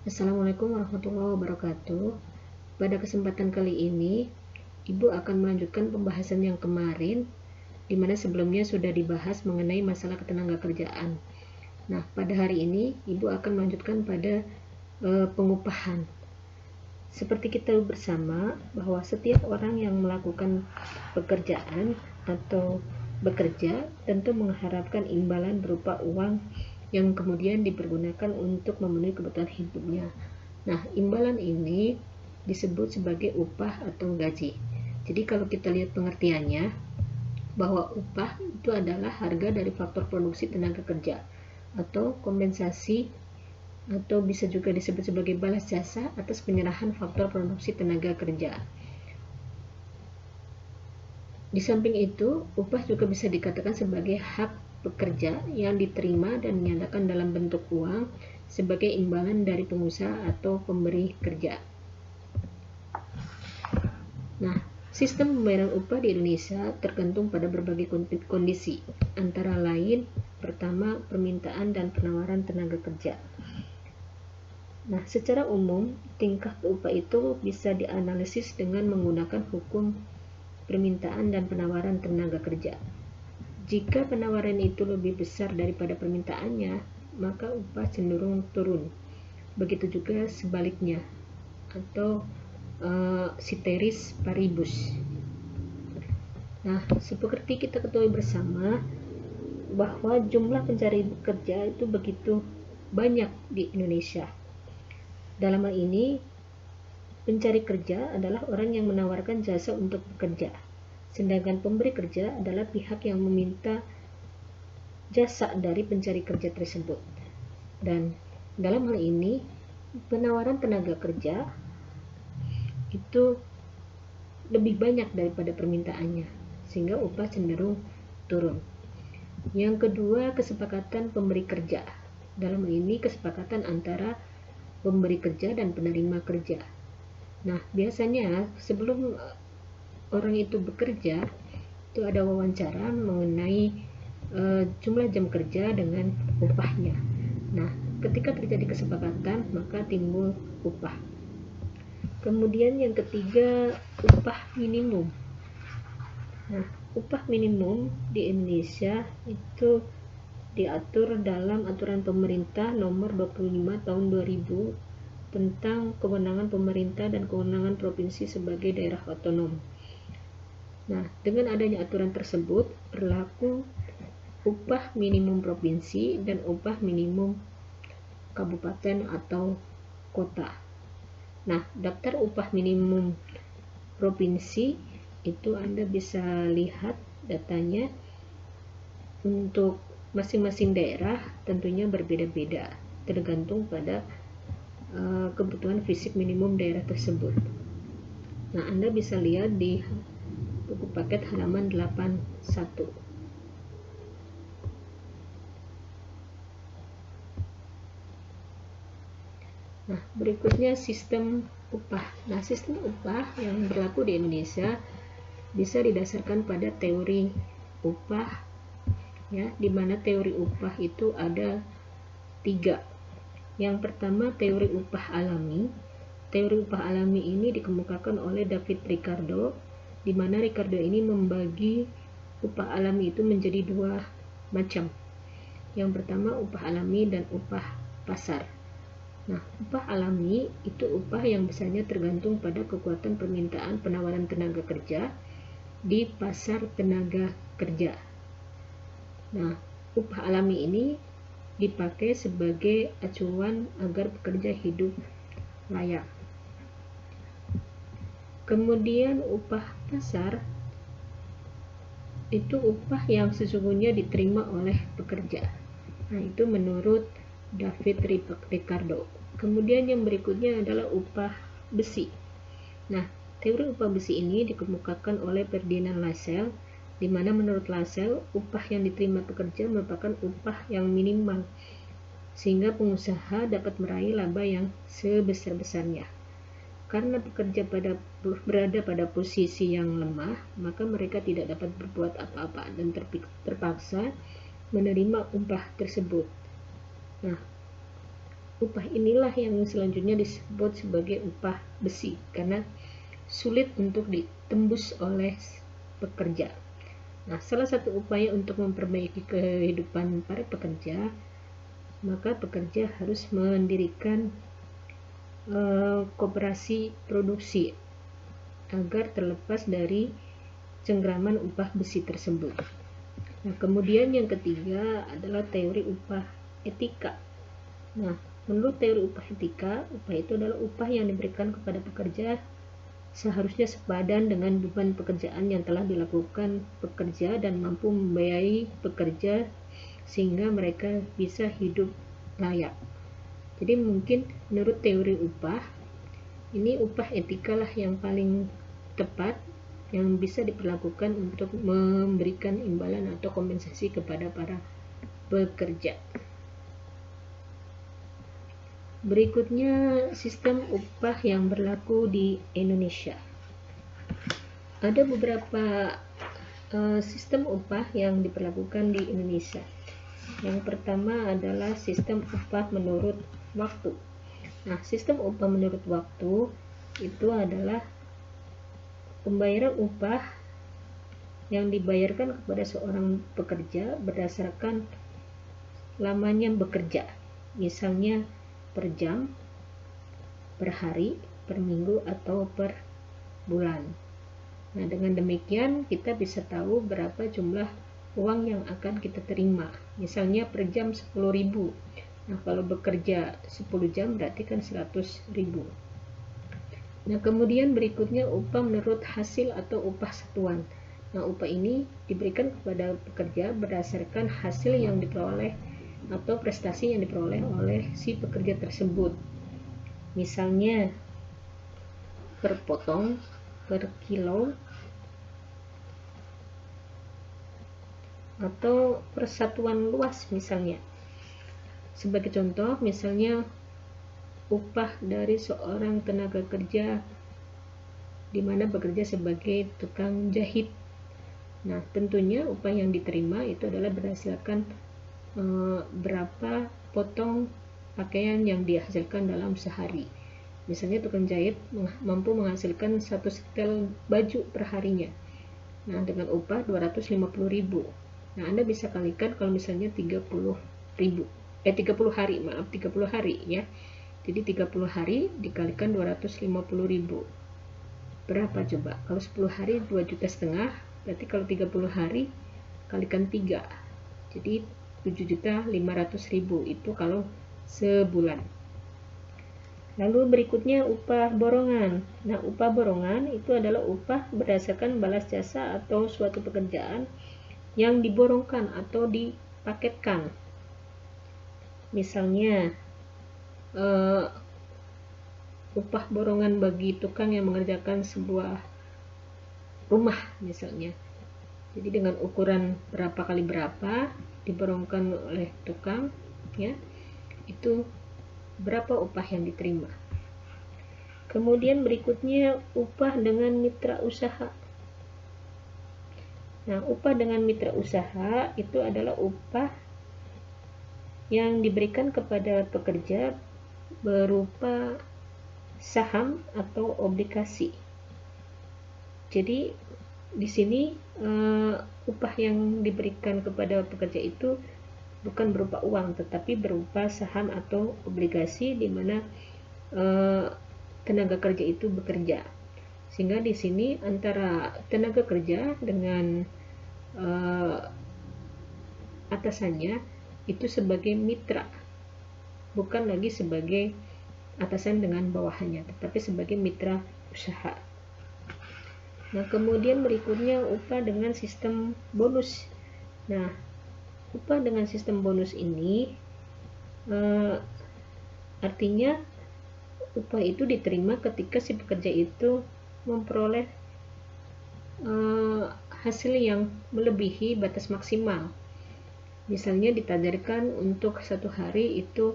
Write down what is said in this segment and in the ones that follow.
Assalamualaikum warahmatullahi wabarakatuh. Pada kesempatan kali ini, Ibu akan melanjutkan pembahasan yang kemarin, di mana sebelumnya sudah dibahas mengenai masalah ketenagakerjaan. Nah, pada hari ini, Ibu akan melanjutkan pada pengupahan. Seperti kita bersama bahwa setiap orang yang melakukan pekerjaan atau bekerja tentu mengharapkan imbalan berupa uang yang kemudian dipergunakan untuk memenuhi kebutuhan hidupnya. Nah, imbalan ini disebut sebagai upah atau gaji. Jadi kalau kita lihat pengertiannya, bahwa upah itu adalah harga dari faktor produksi tenaga kerja atau kompensasi, atau bisa juga disebut sebagai balas jasa atas penyerahan faktor produksi tenaga kerja. Di samping itu, upah juga bisa dikatakan sebagai hak pekerja yang diterima dan dinyatakan dalam bentuk uang sebagai imbalan dari pengusaha atau pemberi kerja. Nah, sistem pembayaran upah di Indonesia tergantung pada berbagai kondisi, antara lain pertama permintaan dan penawaran tenaga kerja. Nah, secara umum tingkah upah itu bisa dianalisis dengan menggunakan hukum permintaan dan penawaran tenaga kerja. Jika penawaran itu lebih besar daripada permintaannya, maka upah cenderung turun. Begitu juga sebaliknya, atau ceteris paribus. Nah, seperti kita ketahui bersama bahwa jumlah pencari kerja itu begitu banyak di Indonesia. Dalam hal ini, pencari kerja adalah orang yang menawarkan jasa untuk bekerja, sedangkan pemberi kerja adalah pihak yang meminta jasa dari pencari kerja tersebut. Dan dalam hal ini, penawaran tenaga kerja itu lebih banyak daripada permintaannya, sehingga upah cenderung turun. Yang kedua, kesepakatan pemberi kerja. Dalam hal ini, kesepakatan antara pemberi kerja dan penerima kerja. Nah, biasanya sebelum orang itu bekerja, itu ada wawancara mengenai jumlah jam kerja dengan upahnya. Nah, ketika terjadi kesepakatan, maka timbul upah. Kemudian yang ketiga, upah minimum. Nah, upah minimum di Indonesia itu diatur dalam aturan pemerintah nomor 25 tahun 2000 tentang kewenangan pemerintah dan kewenangan provinsi sebagai daerah otonom. Nah, dengan adanya aturan tersebut, berlaku upah minimum provinsi dan upah minimum kabupaten atau kota. Nah, daftar upah minimum provinsi itu Anda bisa lihat datanya. Untuk masing-masing daerah tentunya berbeda-beda, tergantung pada kebutuhan fisik minimum daerah tersebut. Nah, Anda bisa lihat di buku paket halaman 81. Nah, berikutnya sistem upah. Nah, sistem upah yang berlaku di Indonesia bisa didasarkan pada teori upah, ya, di mana teori upah itu ada 3. Yang pertama, teori upah alami. Teori upah alami ini dikemukakan oleh David Ricardo, di mana Ricardo ini membagi upah alami itu menjadi 2 macam. Yang pertama, upah alami dan upah pasar. Nah, upah alami itu upah yang besarnya tergantung pada kekuatan permintaan penawaran tenaga kerja di pasar tenaga kerja. Nah, upah alami ini dipakai sebagai acuan agar pekerja hidup layak. Kemudian upah pasar itu upah yang sesungguhnya diterima oleh pekerja. Nah, itu menurut David Ricardo. Kemudian yang berikutnya adalah upah besi. Nah, teori upah besi ini dikemukakan oleh Ferdinand Lassalle, di mana menurut Lassalle upah yang diterima pekerja merupakan upah yang minimal, sehingga pengusaha dapat meraih laba yang sebesar-besarnya. Karena pekerja berada pada posisi yang lemah, maka mereka tidak dapat berbuat apa-apa dan terpaksa menerima upah tersebut. Nah, upah inilah yang selanjutnya disebut sebagai upah besi karena sulit untuk ditembus oleh pekerja. Nah, salah satu upaya untuk memperbaiki kehidupan para pekerja, maka pekerja harus mendirikan koperasi produksi agar terlepas dari cengkraman upah besi tersebut. Nah, kemudian yang ketiga adalah teori upah etika. Nah, menurut teori upah etika, upah itu adalah upah yang diberikan kepada pekerja seharusnya sepadan dengan beban pekerjaan yang telah dilakukan pekerja dan mampu membiayai pekerja sehingga mereka bisa hidup layak. Jadi mungkin menurut teori upah, ini upah etika lah yang paling tepat yang bisa diperlakukan untuk memberikan imbalan atau kompensasi kepada para pekerja. Berikutnya, sistem upah yang berlaku di Indonesia. Ada beberapa sistem upah yang diperlakukan di Indonesia. Yang pertama adalah sistem upah menurut waktu. Nah, sistem upah menurut waktu itu adalah pembayaran upah yang dibayarkan kepada seorang pekerja berdasarkan lamanya bekerja. Misalnya per jam, per hari, per minggu, atau per bulan. Nah, dengan demikian kita bisa tahu berapa jumlah uang yang akan kita terima. Misalnya per jam 10.000. Nah, kalau bekerja 10 jam berarti kan 100.000. Nah, kemudian berikutnya upah menurut hasil atau upah satuan. Nah, upah ini diberikan kepada pekerja berdasarkan hasil yang diperoleh atau prestasi yang diperoleh oleh si pekerja tersebut. Misalnya per potong, per kilo, atau persatuan luas misalnya. Sebagai contoh, misalnya upah dari seorang tenaga kerja di mana bekerja sebagai tukang jahit. Nah, tentunya upah yang diterima itu adalah berdasarkan berapa potong pakaian yang dihasilkan dalam sehari. Misalnya tukang jahit mampu menghasilkan 1 setel baju per harinya. Nah, dengan upah 250.000. Nah, Anda bisa kalikan kalau misalnya 30 hari ya. Jadi 30 hari dikalikan 250.000. Berapa coba? Kalau 10 hari 2,5 juta, berarti kalau 30 hari kalikan 3. Jadi 7.500.000 itu kalau sebulan. Lalu berikutnya upah borongan. Nah, upah borongan itu adalah upah berdasarkan balas jasa atau suatu pekerjaan yang diborongkan atau dipaketkan. Misalnya upah borongan bagi tukang yang mengerjakan sebuah rumah misalnya. Jadi dengan ukuran berapa kali berapa diborongkan oleh tukang ya, itu berapa upah yang diterima. Kemudian berikutnya upah dengan mitra usaha. Nah, upah dengan mitra usaha itu adalah upah yang diberikan kepada pekerja berupa saham atau obligasi. Jadi di sini upah yang diberikan kepada pekerja itu bukan berupa uang tetapi berupa saham atau obligasi di mana tenaga kerja itu bekerja. Sehingga di sini antara tenaga kerja dengan atasannya itu sebagai mitra, bukan lagi sebagai atasan dengan bawahannya, tetapi sebagai mitra usaha. Nah, kemudian berikutnya upah dengan sistem bonus. Nah, upah dengan sistem bonus ini artinya upah itu diterima ketika si pekerja itu memperoleh hasil yang melebihi batas maksimal. Misalnya ditajarkan untuk satu hari itu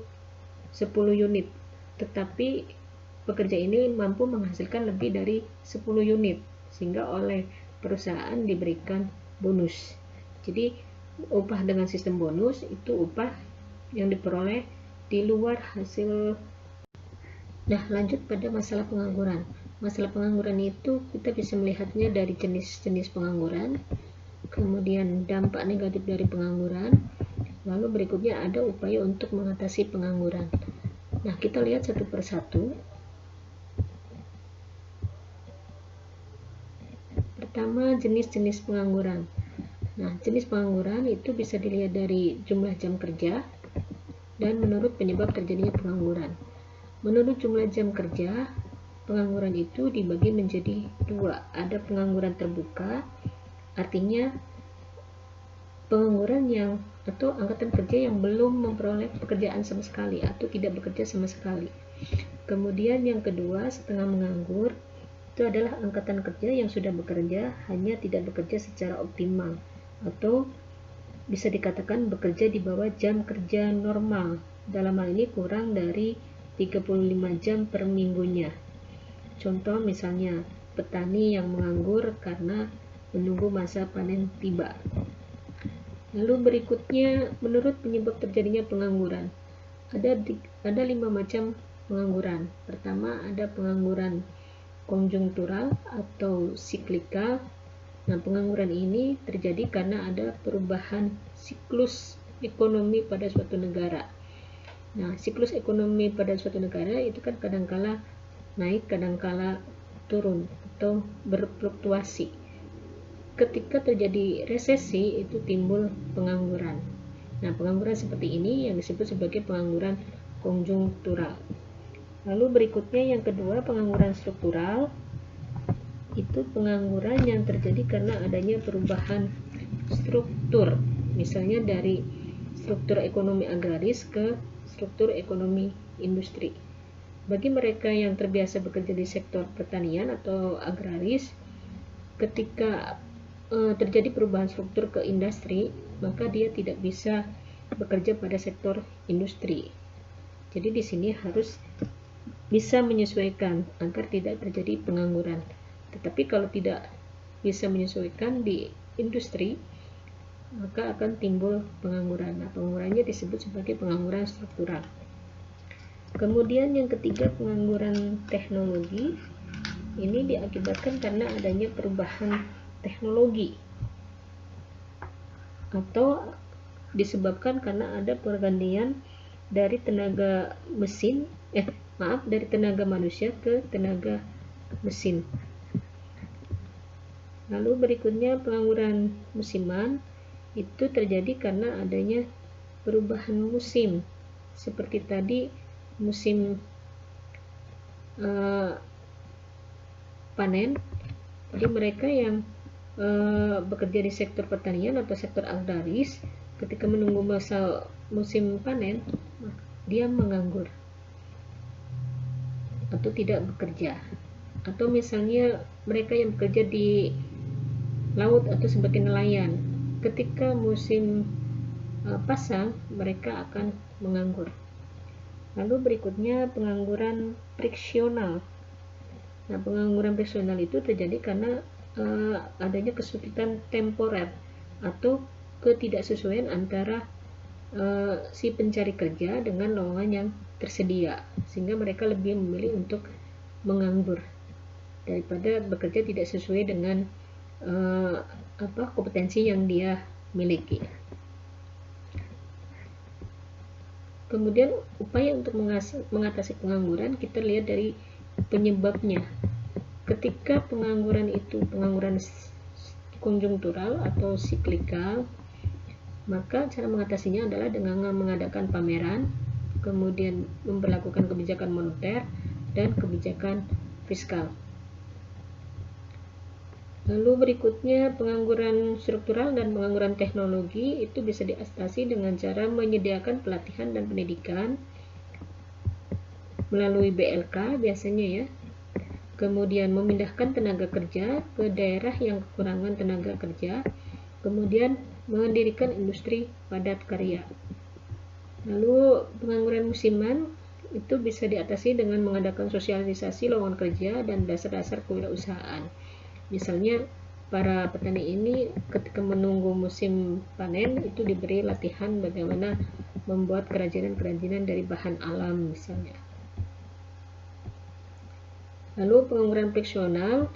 10 unit, tetapi pekerja ini mampu menghasilkan lebih dari 10 unit, sehingga oleh perusahaan diberikan bonus. Jadi upah dengan sistem bonus itu upah yang diperoleh di luar hasil. Nah, lanjut pada masalah pengangguran. Masalah pengangguran itu kita bisa melihatnya dari jenis-jenis pengangguran, kemudian dampak negatif dari pengangguran, lalu berikutnya ada upaya untuk mengatasi pengangguran. Nah, kita lihat satu persatu. Pertama, jenis-jenis pengangguran. Nah, jenis pengangguran itu bisa dilihat dari jumlah jam kerja dan menurut penyebab terjadinya pengangguran. Menurut jumlah jam kerja, pengangguran itu dibagi menjadi dua. Ada pengangguran terbuka, artinya pengangguran yang atau angkatan kerja yang belum memperoleh pekerjaan sama sekali atau tidak bekerja sama sekali. Kemudian yang kedua, setengah menganggur, itu adalah angkatan kerja yang sudah bekerja hanya tidak bekerja secara optimal atau bisa dikatakan bekerja di bawah jam kerja normal. Dalam hal ini kurang dari 35 jam per minggunya. Contoh misalnya petani yang menganggur karena menunggu masa panen tiba. Lalu berikutnya, menurut penyebab terjadinya pengangguran, ada 5 macam pengangguran. Pertama, ada pengangguran konjungtural atau siklikal. Nah, pengangguran ini terjadi karena ada perubahan siklus ekonomi pada suatu negara. Nah, siklus ekonomi pada suatu negara itu kan kadangkala naik, kadangkala turun atau berfluktuasi. Ketika terjadi resesi, itu timbul pengangguran. Nah, pengangguran seperti ini yang disebut sebagai pengangguran konjungtural. Lalu berikutnya yang kedua, pengangguran struktural. Itu pengangguran yang terjadi karena adanya perubahan struktur, misalnya dari struktur ekonomi agraris ke struktur ekonomi industri. Bagi mereka yang terbiasa bekerja di sektor pertanian atau agraris, ketika terjadi perubahan struktur ke industri, maka dia tidak bisa bekerja pada sektor industri. Jadi di sini harus bisa menyesuaikan agar tidak terjadi pengangguran. Tetapi kalau tidak bisa menyesuaikan di industri, maka akan timbul pengangguran. Nah, penganggurannya disebut sebagai pengangguran struktural. Kemudian yang ketiga, pengangguran teknologi. Ini diakibatkan karena adanya perubahan teknologi atau disebabkan karena ada pergantian dari tenaga tenaga manusia ke tenaga mesin. Lalu berikutnya pengangguran musiman. Itu terjadi karena adanya perubahan musim. Seperti tadi musim panen. Jadi mereka yang bekerja di sektor pertanian atau sektor agraris, ketika menunggu masa musim panen, dia menganggur atau tidak bekerja. Atau misalnya mereka yang bekerja di laut atau sebagai nelayan, ketika musim pasang, mereka akan menganggur. Lalu berikutnya pengangguran friksional. Nah, pengangguran friksional itu terjadi karena adanya kesulitan temporer atau ketidaksesuaian antara si pencari kerja dengan lowongan yang tersedia, sehingga mereka lebih memilih untuk menganggur daripada bekerja tidak sesuai dengan kompetensi yang dia miliki. Kemudian upaya untuk mengatasi pengangguran, kita lihat dari penyebabnya. Ketika pengangguran itu pengangguran konjungtural atau siklikal, maka cara mengatasinya adalah dengan mengadakan pameran, kemudian memperlakukan kebijakan moneter dan kebijakan fiskal. Lalu berikutnya pengangguran struktural dan pengangguran teknologi itu bisa diatasi dengan cara menyediakan pelatihan dan pendidikan melalui BLK biasanya ya. Kemudian memindahkan tenaga kerja ke daerah yang kekurangan tenaga kerja. Kemudian mendirikan industri padat karya. Lalu pengangguran musiman itu bisa diatasi dengan mengadakan sosialisasi lowongan kerja dan dasar-dasar kewirausahaan. Misalnya para petani ini ketika menunggu musim panen itu diberi latihan bagaimana membuat kerajinan-kerajinan dari bahan alam misalnya. Lalu pengangguran friksional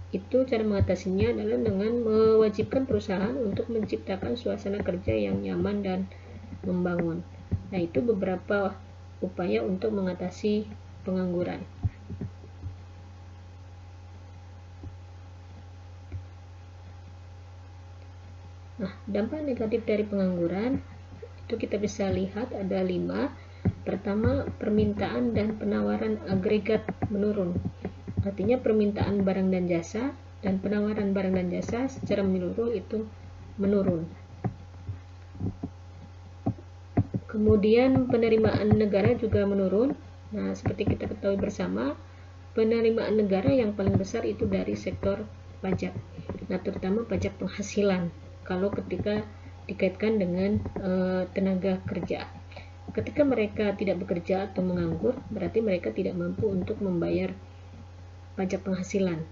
itu cara mengatasinya adalah dengan mewajibkan perusahaan untuk menciptakan suasana kerja yang nyaman dan membangun. Nah, itu beberapa upaya untuk mengatasi pengangguran. Nah, dampak negatif dari pengangguran itu kita bisa lihat ada 5. Pertama, permintaan dan penawaran agregat menurun. Artinya permintaan barang dan jasa dan penawaran barang dan jasa secara menyeluruh itu menurun. Kemudian penerimaan negara juga menurun. Nah, seperti kita ketahui bersama, penerimaan negara yang paling besar itu dari sektor pajak. Nah, terutama pajak penghasilan. Kalau ketika dikaitkan dengan tenaga kerja. Ketika mereka tidak bekerja atau menganggur, berarti mereka tidak mampu untuk membayar pajak penghasilan.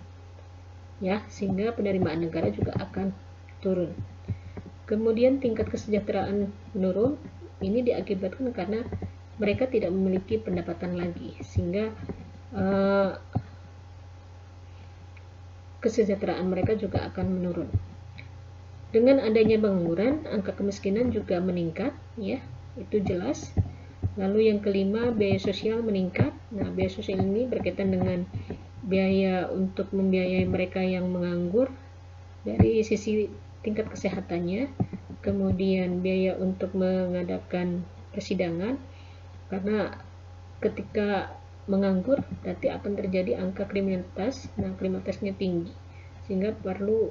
Ya, sehingga penerimaan negara juga akan turun. Kemudian tingkat kesejahteraan menurun. Ini diakibatkan karena mereka tidak memiliki pendapatan lagi, sehingga kesejahteraan mereka juga akan menurun. Dengan adanya pengangguran, angka kemiskinan juga meningkat, ya, itu jelas. Lalu yang kelima, biaya sosial meningkat. Nah, biaya sosial ini berkaitan dengan biaya untuk membiayai mereka yang menganggur dari sisi tingkat kesehatannya, kemudian biaya untuk mengadakan persidangan, karena ketika menganggur berarti akan terjadi angka kriminalitas. Nah, kriminalitasnya tinggi, sehingga perlu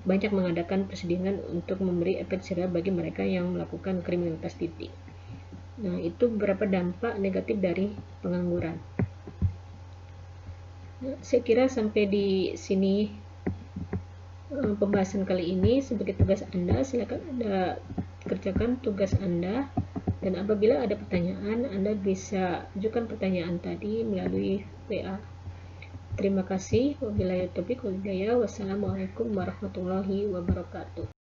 banyak mengadakan persidangan untuk memberi efek jerah bagi mereka yang melakukan kriminalitas tinggi. Nah, itu beberapa dampak negatif dari pengangguran. Nah, saya kira sampai di sini pembahasan kali ini. Sebagai tugas Anda, silakan Anda kerjakan tugas Anda, dan apabila ada pertanyaan, Anda bisa ajukan pertanyaan tadi melalui WA. Terima kasih. Wabillahi taufiq wal hidayah. Wassalamualaikum warahmatullahi wabarakatuh.